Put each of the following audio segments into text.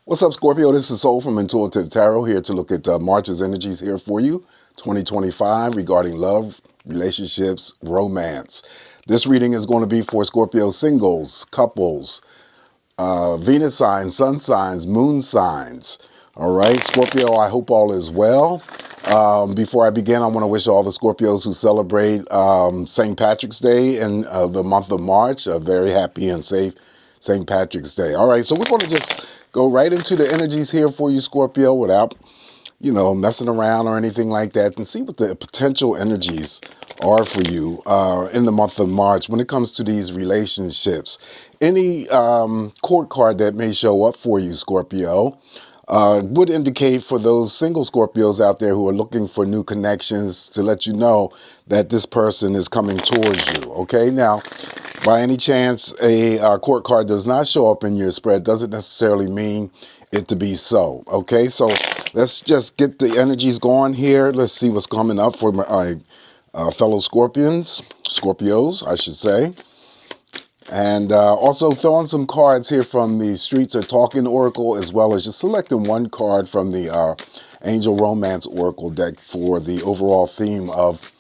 What's up, Scorpio? This is Soul from Intuitive Tarot here to look at March's energies here for you, 2025, regarding love, relationships, romance. This reading is going to be for Scorpio singles, couples, Venus signs, sun signs, moon signs. All right, Scorpio, I hope all is well. Before I begin, I want to wish all the Scorpios who celebrate St. Patrick's Day in the month of March a very happy and safe St. Patrick's Day. All right, so we're going to just go right into the energies here for you, Scorpio, without, messing around or anything like that, and see what the potential energies are for you in the month of March when it comes to these relationships. Any court card that may show up for you, Scorpio, would indicate for those single Scorpios out there who are looking for new connections to let you know that this person is coming towards you. Okay, now, by any chance a court card does not show up in your spread, doesn't necessarily mean it to be so. Okay, so let's just get the energies going here. Let's see what's coming up for my fellow Scorpios, I should say. And also throwing some cards here from the Streets Are Talking Oracle, as well as just selecting one card from the Angel Romance Oracle deck for the overall theme of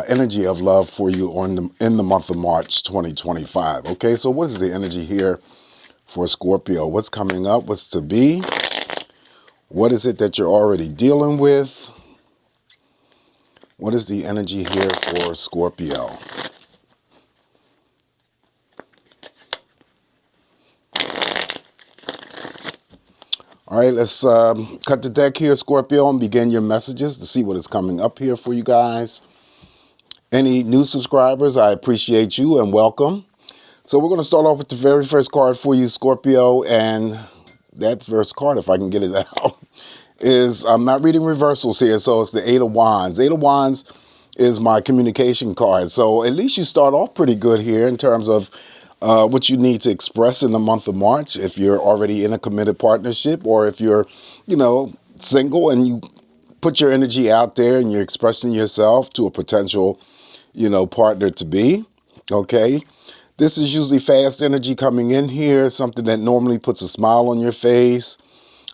energy of love for you in the month of March 2025. Okay, so what is the energy here for Scorpio? What's coming up? What's to be? What is it that you're already dealing with? What is the energy here for Scorpio? All right, let's cut the deck here, Scorpio, and begin your messages to see what is coming up here for you guys. Any new subscribers, I appreciate you and welcome. So we're going to start off with the very first card for you, Scorpio, and that first card, if I can get it out, is, I'm not reading reversals here, so it's the Eight of Wands. Eight of Wands is my communication card, so at least you start off pretty good here in terms of what you need to express in the month of March if you're already in a committed partnership, or if you're, single and you put your energy out there and you're expressing yourself to a potential, partner to be. Okay. This is usually fast energy coming in here, something that normally puts a smile on your face.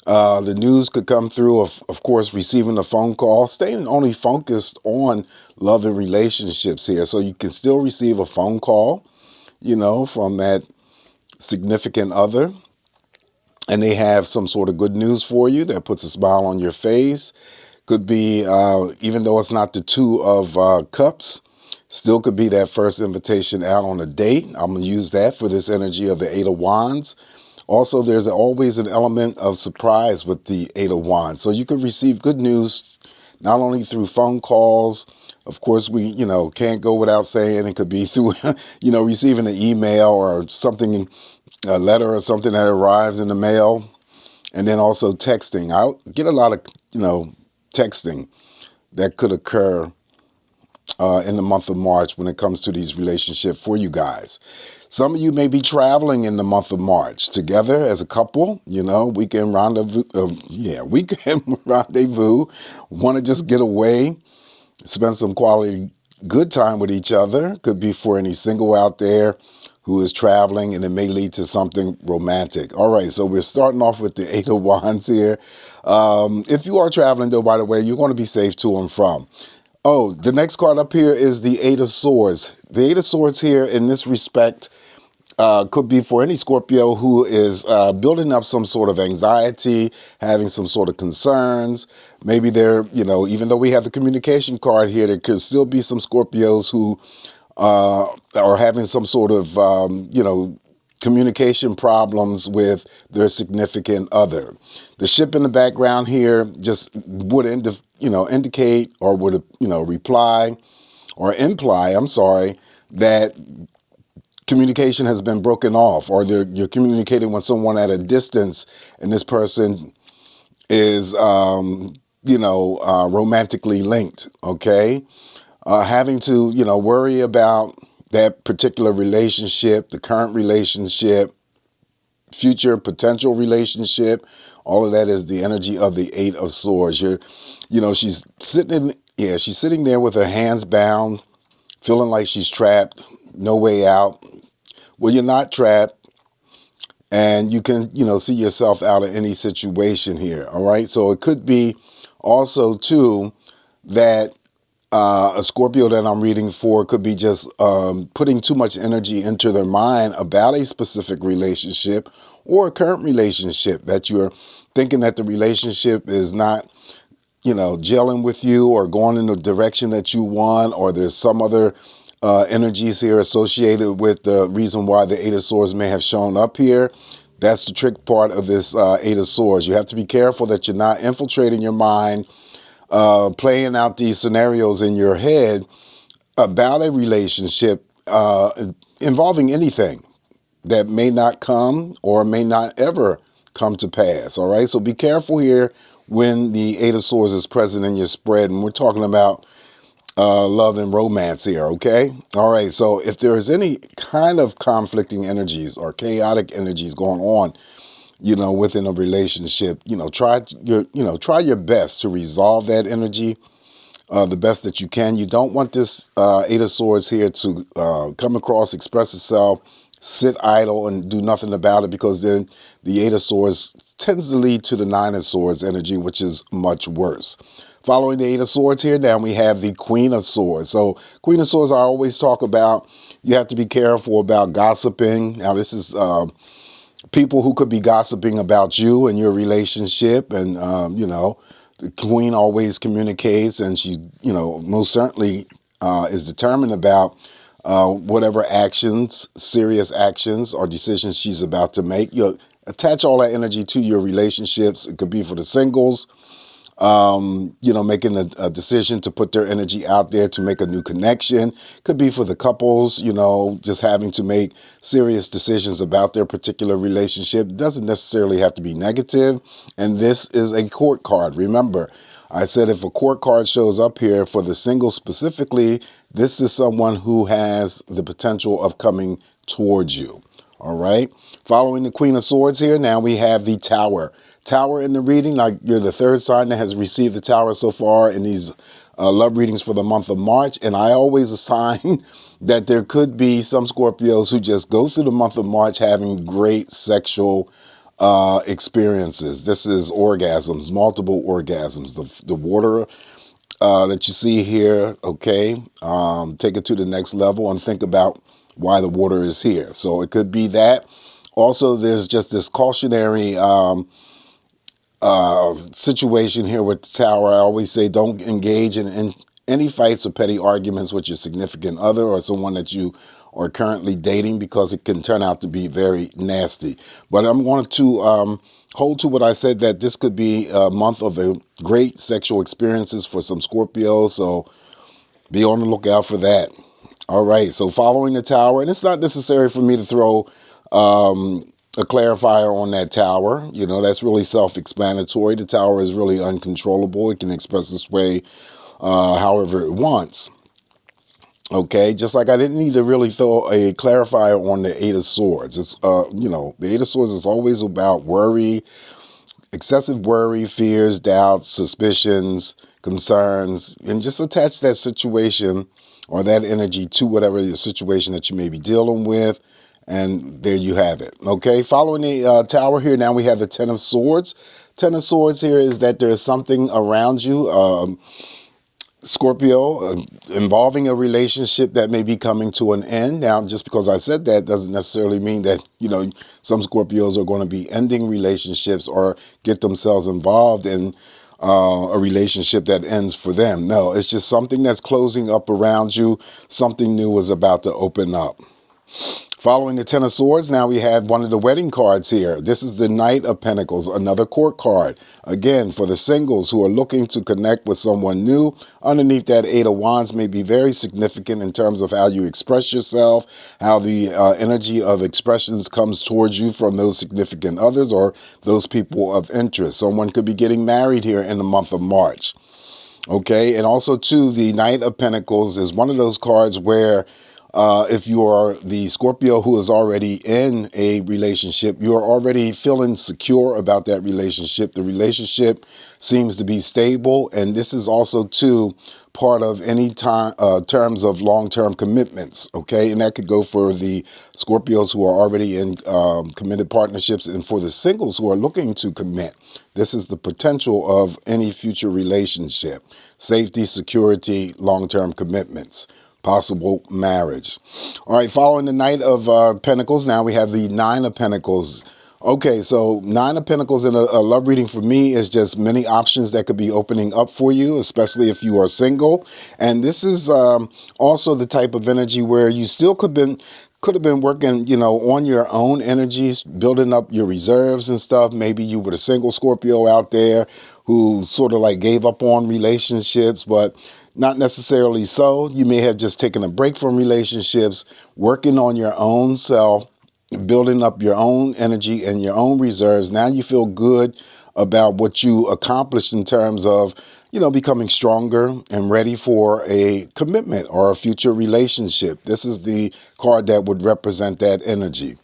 The news could come through, of course, receiving a phone call, staying only focused on love and relationships here. So you can still receive a phone call, from that significant other, and they have some sort of good news for you that puts a smile on your face. Could be, even though it's not the Two of Cups, still could be that first invitation out on a date. I'm going to use that for this energy of the Eight of Wands. Also, there's always an element of surprise with the Eight of Wands. So you could receive good news not only through phone calls. Of course, we, can't go without saying it could be through, receiving an email or something, a letter or something that arrives in the mail. And then also texting. I get a lot of, texting that could occur in the month of March when it comes to these relationships for you guys. Some of you may be traveling in the month of March together as a couple, weekend rendezvous. Weekend rendezvous. Want to just get away, spend some quality good time with each other. Could be for any single out there who is traveling, and it may lead to something romantic. All right, so we're starting off with the Eight of Wands here. If you are traveling, though, by the way, you're going to be safe to and from. Oh, the next card up here is the Eight of Swords. The Eight of Swords here, in this respect, could be for any Scorpio who is building up some sort of anxiety, having some sort of concerns. Maybe they're, even though we have the communication card here, there could still be some Scorpios who are having some sort of, communication problems with their significant other. The ship in the background here just would indicate or would, reply or imply, that communication has been broken off, or you're communicating with someone at a distance, and this person is, romantically linked. Okay. Having to, worry about that particular relationship, the current relationship, future potential relationship. All of that is the energy of the Eight of Swords. She's sitting there with her hands bound, feeling like she's trapped, no way out. Well, you're not trapped. and you can, see yourself out of any situation here. All right. So it could be also too that a Scorpio that I'm reading for could be just putting too much energy into their mind about a specific relationship or a current relationship, that you're thinking that the relationship is not, gelling with you or going in the direction that you want, or there's some other energies here associated with the reason why the Eight of Swords may have shown up here. That's the trick part of this Eight of Swords. You have to be careful that you're not infiltrating your mind, playing out these scenarios in your head about a relationship involving anything that may not come or may not ever come to pass. All right. So be careful here when the Eight of Swords is present in your spread. And we're talking about love and romance here. Okay. All right. So if there is any kind of conflicting energies or chaotic energies going on, within a relationship, try your best to resolve that energy the best that you can. You don't want this Eight of Swords here to come across, express itself, sit idle and do nothing about it, because then the Eight of Swords tends to lead to the Nine of Swords energy, which is much worse. Following the Eight of Swords here, now we have the Queen of Swords. So Queen of Swords, I always talk about, you have to be careful about gossiping. Now this is people who could be gossiping about you and your relationship, and the Queen always communicates, and she, most certainly is determined about whatever actions, serious actions or decisions she's about to make. You attach all that energy to your relationships. It could be for the singles, making a decision to put their energy out there to make a new connection. Could be for the couples, just having to make serious decisions about their particular relationship. It doesn't necessarily have to be negative. And this is a court card. Remember, I said if a court card shows up here for the single specifically, this is someone who has the potential of coming towards you. All right. Following the Queen of Swords here, now we have the Tower. Tower in the reading, like you're the third sign that has received the Tower so far in these love readings for the month of March. And I always assign that there could be some Scorpios who just go through the month of March having great sexual experiences. This is orgasms, multiple orgasms. The water that you see here, okay, take it to the next level and think about why the water is here. So it could be that. Also, there's just this cautionary situation here with the Tower. I always say don't engage in any fights or petty arguments with your significant other or someone that you are currently dating, because it can turn out to be very nasty. But I'm going to hold to what I said, that this could be a month of great sexual experiences for some Scorpios. So be on the lookout for that. All right. So following the Tower, and it's not necessary for me to throw a clarifier on that Tower. That's really self-explanatory. The Tower is really uncontrollable. It can express its way however it wants. Okay, just like I didn't need to really throw a clarifier on the Eight of Swords. It's, the Eight of Swords is always about worry, excessive worry, fears, doubts, suspicions, concerns, and just attach that situation or that energy to whatever the situation that you may be dealing with. And there you have it. Okay, following the Tower here, now we have the Ten of Swords. Ten of Swords here is that there's something around you, Scorpio, involving a relationship that may be coming to an end. Now, just because I said that doesn't necessarily mean that, some Scorpios are going to be ending relationships or get themselves involved in a relationship that ends for them. No, it's just something that's closing up around you. Something new is about to open up. Following the Ten of Swords, now we have one of the wedding cards here. This is the Knight of Pentacles, another court card. Again, for the singles who are looking to connect with someone new, underneath that Eight of Wands may be very significant in terms of how you express yourself, how the energy of expressions comes towards you from those significant others or those people of interest. Someone could be getting married here in the month of March. Okay, and also too, the Knight of Pentacles is one of those cards where If you are the Scorpio who is already in a relationship, you're already feeling secure about that relationship. The relationship seems to be stable, and this is also too part of any time terms of long-term commitments. Okay, and that could go for the Scorpios who are already in committed partnerships, and for the singles who are looking to commit. This is the potential of any future relationship: safety, security, long-term commitments, possible marriage. All right, following the Knight of Pentacles, now we have the Nine of Pentacles. Okay, so Nine of Pentacles in a love reading for me is just many options that could be opening up for you, especially if you are single. And this is also the type of energy where you still could have been working, on your own energies, building up your reserves and stuff. Maybe you were a single Scorpio out there who sort of like gave up on relationships, but not necessarily so. You may have just taken a break from relationships, working on your own self, building up your own energy and your own reserves. Now you feel good about what you accomplished in terms of, becoming stronger and ready for a commitment or a future relationship. This is the card that would represent that energy.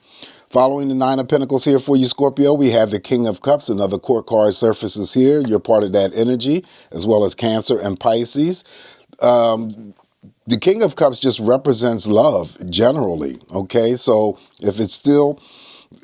Following the Nine of Pentacles here for you, Scorpio, we have the King of Cups. Another court card surfaces here. You're part of that energy, as well as Cancer and Pisces. The King of Cups just represents love generally, okay? So if it's still,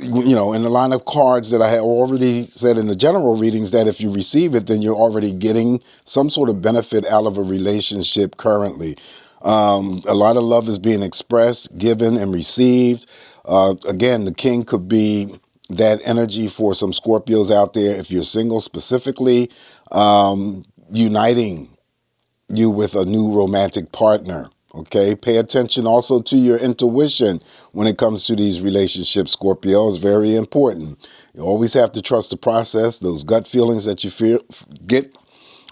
in the line of cards that I had already said in the general readings, that if you receive it, then you're already getting some sort of benefit out of a relationship currently. A lot of love is being expressed, given, and received. Again, the King could be that energy for some Scorpios out there. If you're single specifically, uniting you with a new romantic partner. Okay, pay attention also to your intuition when it comes to these relationships, Scorpio. Is very important. You always have to trust the process. Those gut feelings that you feel,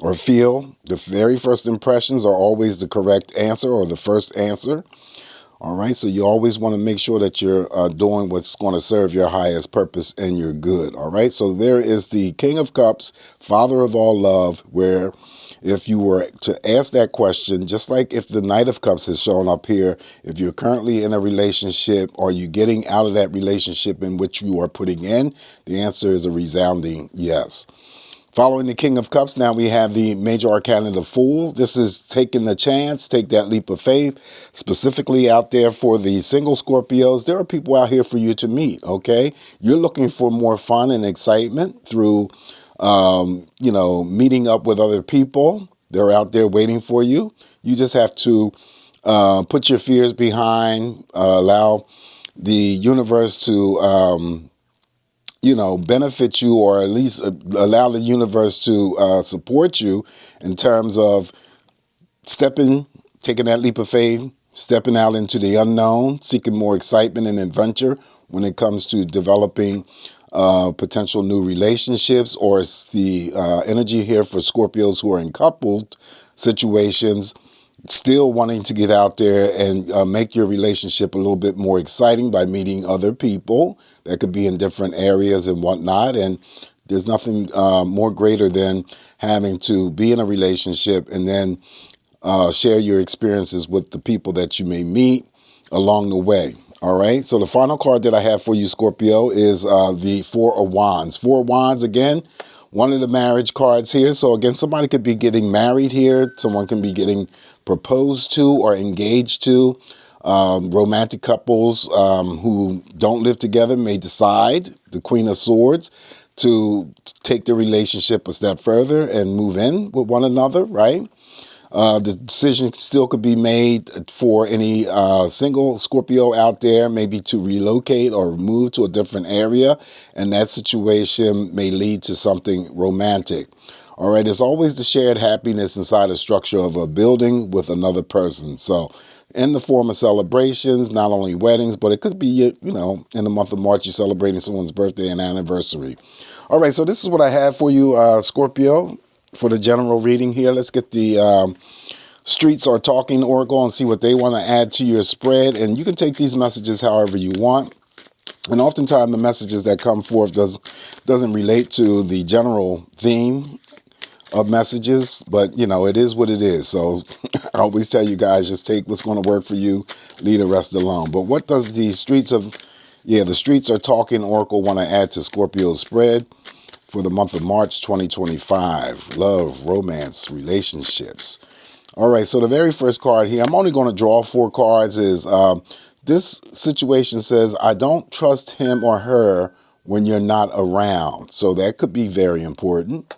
the very first impressions are always the correct answer or the first answer. All right, so you always want to make sure that you're doing what's going to serve your highest purpose and your good. All right, so there is the King of Cups, Father of all love, where if you were to ask that question, just like if the Knight of Cups has shown up here, if you're currently in a relationship, are you getting out of that relationship in which you are putting in? The answer is a resounding yes. Following the King of Cups, now we have the Major Arcana, the Fool. This is taking the chance, take that leap of faith, specifically out there for the single Scorpios. There are people out here for you to meet, okay? You're looking for more fun and excitement through, meeting up with other people. They're out there waiting for you. You just have to put your fears behind, allow the universe to benefit you, or at least allow the universe to support you in terms of taking that leap of faith, stepping out into the unknown, seeking more excitement and adventure when it comes to developing potential new relationships, or it's the energy here for Scorpios who are in coupled situations, still wanting to get out there and make your relationship a little bit more exciting by meeting other people that could be in different areas and whatnot. And there's nothing more greater than having to be in a relationship and then share your experiences with the people that you may meet along the way. All right, so the final card that I have for you, Scorpio, is the Four of Wands. Four of Wands, again, one of the marriage cards here. So again, somebody could be getting married here. Someone can be getting proposed to or engaged to. Romantic couples who don't live together may decide, the Queen of Swords, to take the relationship a step further and move in with one another, right? The decision still could be made for any single Scorpio out there, maybe to relocate or move to a different area, and that situation may lead to something romantic. All right, it's always the shared happiness inside a structure of a building with another person. So in the form of celebrations, not only weddings, but it could be, in the month of March, you're celebrating someone's birthday and anniversary. All right, so this is what I have for you, Scorpio, for the general reading here. Let's get the Streets Are Talking Oracle and see what they want to add to your spread. And you can take these messages however you want. And oftentimes the messages that come forth doesn't relate to the general theme of messages, but you know, it is what it is. So I always tell you guys, just take what's going to work for you, leave the rest alone. But what does the streets are talking oracle want to add to Scorpio's spread for the month of March 2025? Love, romance, relationships. All right, so the very first card here, I'm only going to draw 4 cards, is this situation says, I don't trust him or her when you're not around. So that could be very important.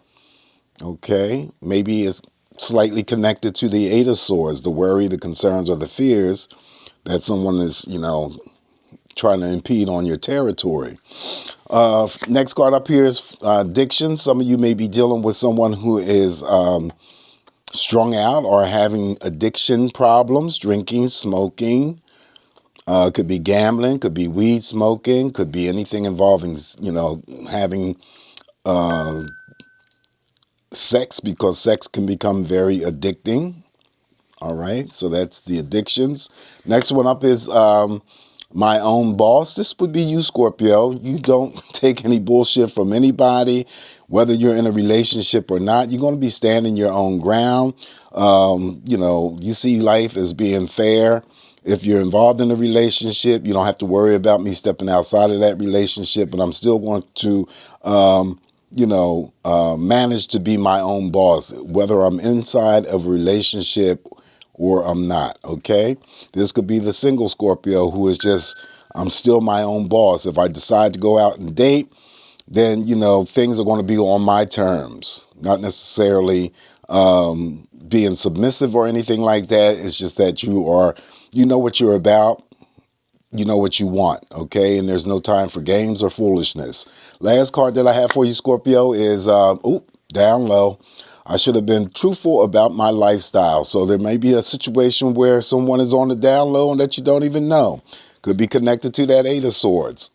Okay, maybe it's slightly connected to the Eight of Swords, the worry, the concerns, or the fears that someone is, you know, trying to impede on your territory. Next card up here is addiction. Some of you may be dealing with someone who is strung out or having addiction problems, drinking, smoking. Could be gambling, could be weed smoking, could be anything involving, you know, having sex, because sex can become very addicting. All right, so that's the addictions. Next one up is my own boss. This would be you, Scorpio. You don't take any bullshit from anybody, whether you're in a relationship or not. You're going to be standing your own ground. You know, you see life as being fair. If you're involved in a relationship, you don't have to worry about me stepping outside of that relationship, but I'm still going to manage to be my own boss, whether I'm inside of a relationship or I'm not, okay? This could be the single Scorpio who is just, I'm still my own boss. If I decide to go out and date, then, you know, things are going to be on my terms, not necessarily being submissive or anything like that. It's just that you know what you're about. You know what you want, okay? And there's no time for games or foolishness. Last card that I have for you, Scorpio, is, down low. I should have been truthful about my lifestyle. So there may be a situation where someone is on the down low and that you don't even know. Could be connected to that Eight of Swords,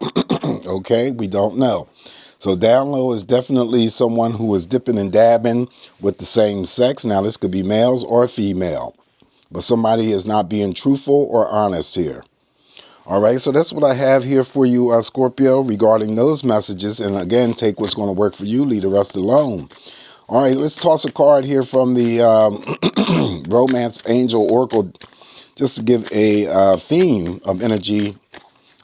okay? We don't know. So down low is definitely someone who is dipping and dabbing with the same sex. Now, this could be males or female, but somebody is not being truthful or honest here. All right, so that's what I have here for you, Scorpio, regarding those messages. And again, take what's going to work for you, leave the rest alone. All right, let's toss a card here from the Romance Angel Oracle, just to give a theme of energy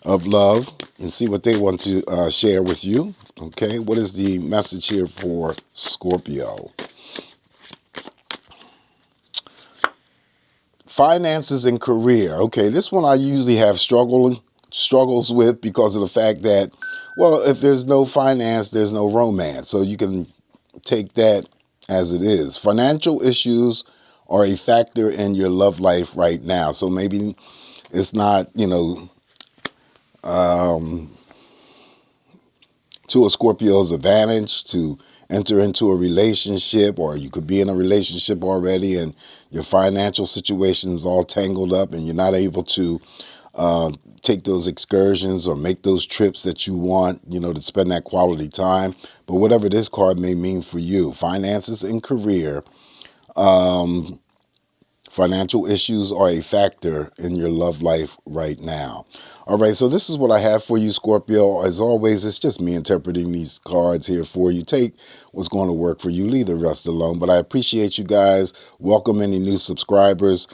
of love and see what they want to share with you. Okay, what is the message here for Scorpio? Finances and career. Okay, this one I usually have struggles with because of the fact that, well, if there's no finance, there's no romance. So you can take that as it is. Financial issues are a factor in your love life right now. So maybe it's not, you know, to a Scorpio's advantage to enter into a relationship, or you could be in a relationship already and your financial situation is all tangled up and you're not able to take those excursions or make those trips that you want, you know, to spend that quality time. But whatever this card may mean for you, finances and career, financial issues are a factor in your love life right now. All right, so this is what I have for you, Scorpio. As always, it's just me interpreting these cards here for you. Take what's going to work for you, leave the rest alone. But I appreciate you guys. Welcome any new subscribers.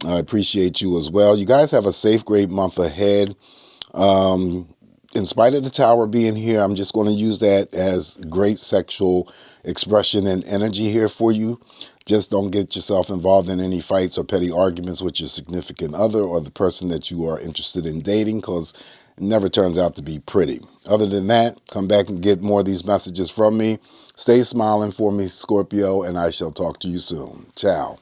I appreciate you as well. You guys have a safe, great month ahead. In spite of the tower being here, I'm just going to use that as great sexual expression and energy here for you. Just don't get yourself involved in any fights or petty arguments with your significant other or the person that you are interested in dating, because it never turns out to be pretty. Other than that, come back and get more of these messages from me. Stay smiling for me, Scorpio, and I shall talk to you soon. Ciao.